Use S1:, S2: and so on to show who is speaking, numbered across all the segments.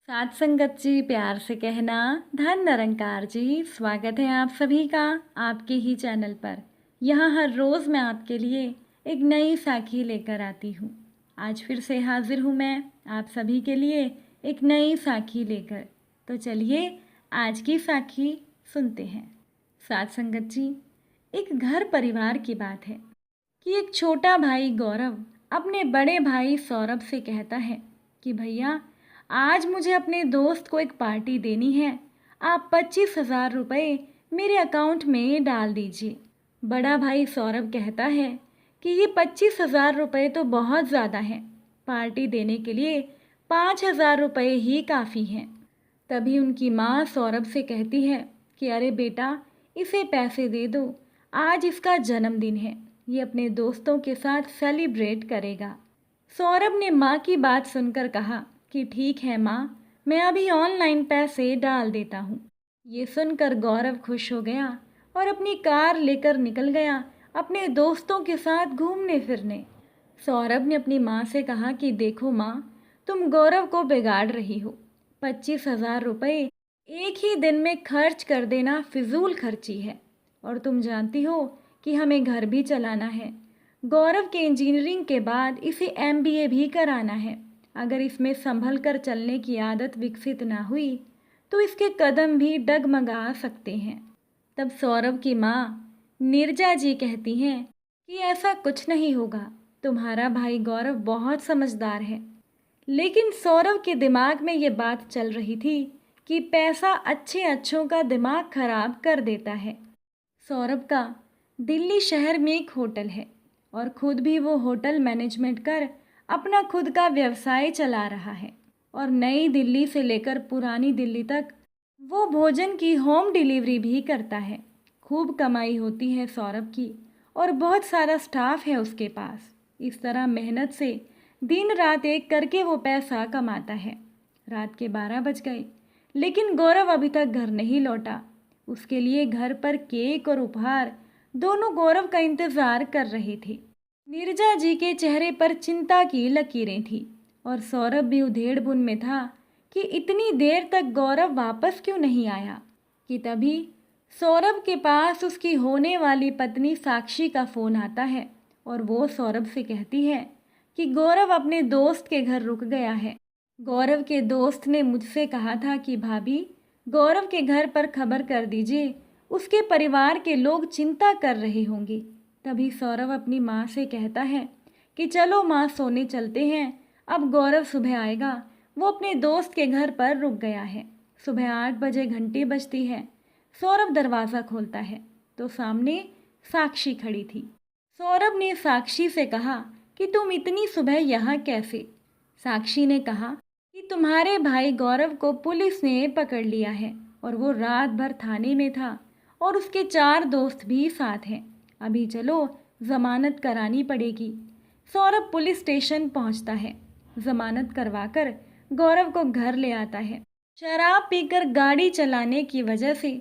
S1: साथ संगत जी, प्यार से कहना धन निरंकार जी। स्वागत है आप सभी का आपके ही चैनल पर। यहाँ हर रोज़ मैं आपके लिए एक नई साखी लेकर आती हूँ। आज फिर से हाजिर हूँ मैं आप सभी के लिए एक नई साखी लेकर। तो चलिए आज की साखी सुनते हैं। साथ संगत जी, एक घर परिवार की बात है कि एक छोटा भाई गौरव अपने बड़े भाई सौरभ से कहता है कि भैया, आज मुझे अपने दोस्त को एक पार्टी देनी है। आप 25,000 रुपये मेरे अकाउंट में डाल दीजिए। बड़ा भाई सौरभ कहता है कि ये 25,000 रुपये तो बहुत ज़्यादा हैं। पार्टी देने के लिए 5,000 रुपये ही काफ़ी हैं। तभी उनकी माँ सौरभ से कहती है कि अरे बेटा, इसे पैसे दे दो। आज इसका जन्मदिन है, ये अपने दोस्तों के साथ सेलिब्रेट करेगा। सौरभ ने माँ की बात सुनकर कहा कि ठीक है माँ, मैं अभी ऑनलाइन पैसे डाल देता हूँ। ये सुनकर गौरव खुश हो गया और अपनी कार लेकर निकल गया अपने दोस्तों के साथ घूमने फिरने। सौरभ ने अपनी माँ से कहा कि देखो माँ, तुम गौरव को बिगाड़ रही हो। 25,000 रुपये एक ही दिन में खर्च कर देना फिजूल खर्ची है। और तुम जानती हो कि हमें घर भी चलाना है। गौरव के इंजीनियरिंग के बाद इसे एमबीए भी कराना है। अगर इसमें संभल कर चलने की आदत विकसित ना हुई तो इसके कदम भी डगमगा सकते हैं। तब सौरभ की माँ नीरजा जी कहती हैं कि ऐसा कुछ नहीं होगा, तुम्हारा भाई गौरव बहुत समझदार है। लेकिन सौरभ के दिमाग में ये बात चल रही थी कि पैसा अच्छे अच्छों का दिमाग खराब कर देता है। सौरभ का दिल्ली शहर में एक होटल है और खुद भी वो होटल मैनेजमेंट कर अपना खुद का व्यवसाय चला रहा है। और नई दिल्ली से लेकर पुरानी दिल्ली तक वो भोजन की होम डिलीवरी भी करता है। खूब कमाई होती है सौरभ की और बहुत सारा स्टाफ है उसके पास। इस तरह मेहनत से दिन रात एक करके वो पैसा कमाता है। रात के 12 बज गए लेकिन गौरव अभी तक घर नहीं लौटा। उसके लिए घर पर केक और उपहार दोनों गौरव का इंतज़ार कर रहे थे। नीरजा जी के चेहरे पर चिंता की लकीरें थी और सौरभ भी उधेड़-बुन में था कि इतनी देर तक गौरव वापस क्यों नहीं आया। कि तभी सौरभ के पास उसकी होने वाली पत्नी साक्षी का फ़ोन आता है और वो सौरभ से कहती है कि गौरव अपने दोस्त के घर रुक गया है। गौरव के दोस्त ने मुझसे कहा था कि भाभी, गौरव के घर पर खबर कर दीजिए, उसके परिवार के लोग चिंता कर रहे होंगे। तभी सौरभ अपनी माँ से कहता है कि चलो माँ, सोने चलते हैं, अब गौरव सुबह आएगा। वो अपने दोस्त के घर पर रुक गया है। सुबह 8 बजे घंटी बजती है। सौरभ दरवाज़ा खोलता है तो सामने साक्षी खड़ी थी। सौरभ ने साक्षी से कहा कि तुम इतनी सुबह यहाँ कैसे। साक्षी ने कहा कि तुम्हारे भाई गौरव को पुलिस ने पकड़ लिया है और वो रात भर थाने में था और उसके 4 दोस्त भी साथ हैं। अभी चलो, ज़मानत करानी पड़ेगी। सौरभ पुलिस स्टेशन पहुंचता है। ज़मानत करवाकर गौरव को घर ले आता है। शराब पीकर गाड़ी चलाने की वजह से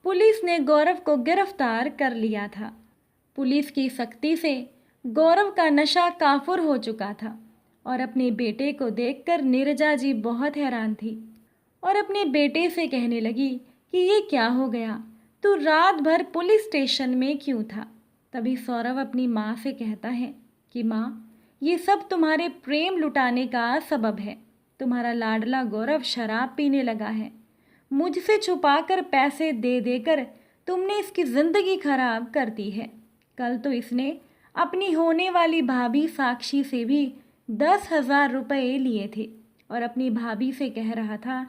S1: पुलिस ने गौरव को गिरफ्तार कर लिया था। पुलिस की सख्ती से गौरव का नशा काफुर हो चुका था और अपने बेटे को देखकर नीरजा जी बहुत हैरान थी और अपने बेटे से कहने लगी कि ये क्या हो गया, तू रात भर पुलिस स्टेशन में क्यों था। तभी सौरभ अपनी माँ से कहता है कि माँ, ये सब तुम्हारे प्रेम लुटाने का सबब है। तुम्हारा लाडला गौरव शराब पीने लगा है। मुझसे छुपाकर पैसे दे देकर तुमने इसकी ज़िंदगी खराब कर दी है। कल तो इसने अपनी होने वाली भाभी साक्षी से भी 10,000 रुपये लिए थे और अपनी भाभी से कह रहा था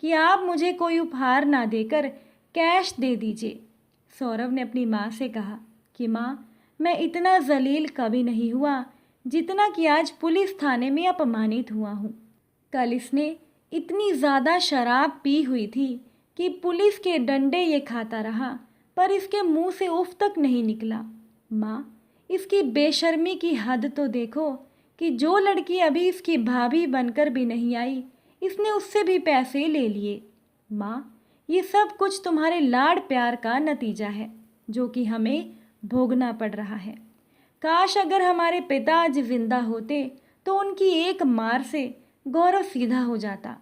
S1: कि आप मुझे कोई उपहार ना देकर कैश दे दीजिए। सौरभ ने अपनी माँ से कहा कि माँ, मैं इतना जलील कभी नहीं हुआ जितना कि आज पुलिस थाने में अपमानित हुआ हूँ। कल इसने इतनी ज़्यादा शराब पी हुई थी कि पुलिस के डंडे ये खाता रहा पर इसके मुंह से उफ तक नहीं निकला। माँ, इसकी बेशर्मी की हद तो देखो कि जो लड़की अभी इसकी भाभी बनकर भी नहीं आई, इसने उससे भी पैसे ले लिए। माँ, ये सब कुछ तुम्हारे लाड प्यार का नतीजा है जो कि हमें भोगना पड़ रहा है। काश अगर हमारे पिता आज जिंदा होते तो उनकी एक मार से गौरव सीधा हो जाता।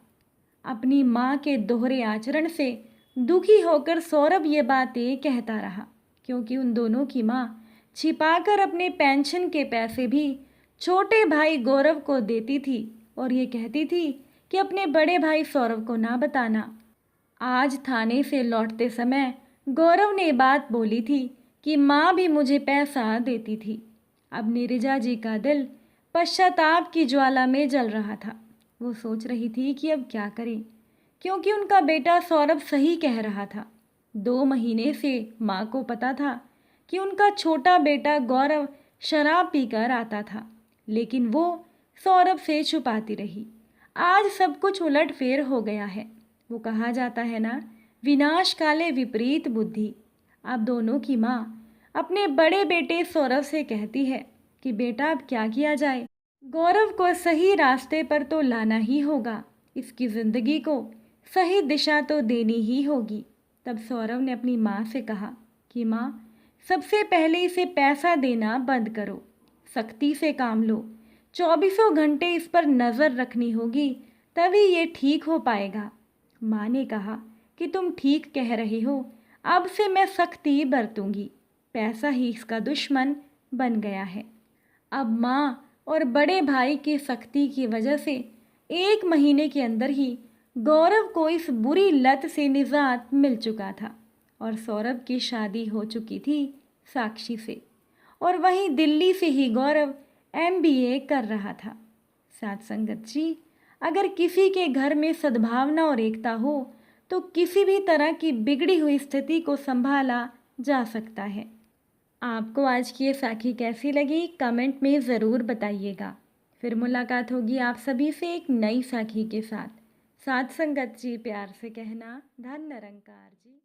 S1: अपनी माँ के दोहरे आचरण से दुखी होकर सौरभ ये बातें कहता रहा, क्योंकि उन दोनों की माँ छिपाकर अपने पेंशन के पैसे भी छोटे भाई गौरव को देती थी और ये कहती थी कि अपने बड़े भाई सौरभ को ना बताना। आज थाने से लौटते समय गौरव ने बात बोली थी कि माँ भी मुझे पैसा देती थी। अब नीरजा जी का दिल पश्चाताप की ज्वाला में जल रहा था। वो सोच रही थी कि अब क्या करें, क्योंकि उनका बेटा सौरभ सही कह रहा था। 2 महीने से माँ को पता था कि उनका छोटा बेटा गौरव शराब पीकर आता था, लेकिन वो सौरभ से छुपाती रही। आज सब कुछ उलटफेर हो गया है। वो कहा जाता है ना, विनाश काले विपरीत बुद्धि। अब दोनों की माँ अपने बड़े बेटे सौरभ से कहती है कि बेटा अब क्या किया जाए, गौरव को सही रास्ते पर तो लाना ही होगा, इसकी ज़िंदगी को सही दिशा तो देनी ही होगी। तब सौरभ ने अपनी माँ से कहा कि माँ, सबसे पहले इसे पैसा देना बंद करो, सख्ती से काम लो, 24 घंटे इस पर नज़र रखनी होगी, तभी ये ठीक हो पाएगा। माँ ने कहा कि तुम ठीक कह रही हो, अब से मैं सख्ती बरतूंगी, पैसा ही इसका दुश्मन बन गया है। अब माँ और बड़े भाई की सख्ती की वजह से 1 महीने के अंदर ही गौरव को इस बुरी लत से निजात मिल चुका था और सौरभ की शादी हो चुकी थी साक्षी से, और वहीं दिल्ली से ही गौरव MBA कर रहा था। साथ संगत जी, अगर किसी के घर में सद्भावना और एकता हो तो किसी भी तरह की बिगड़ी हुई स्थिति को संभाला जा सकता है। आपको आज की ये साखी कैसी लगी, कमेंट में ज़रूर बताइएगा। फिर मुलाकात होगी आप सभी से एक नई साखी के साथ। साथ संगत जी, प्यार से कहना, धन निरंकार जी।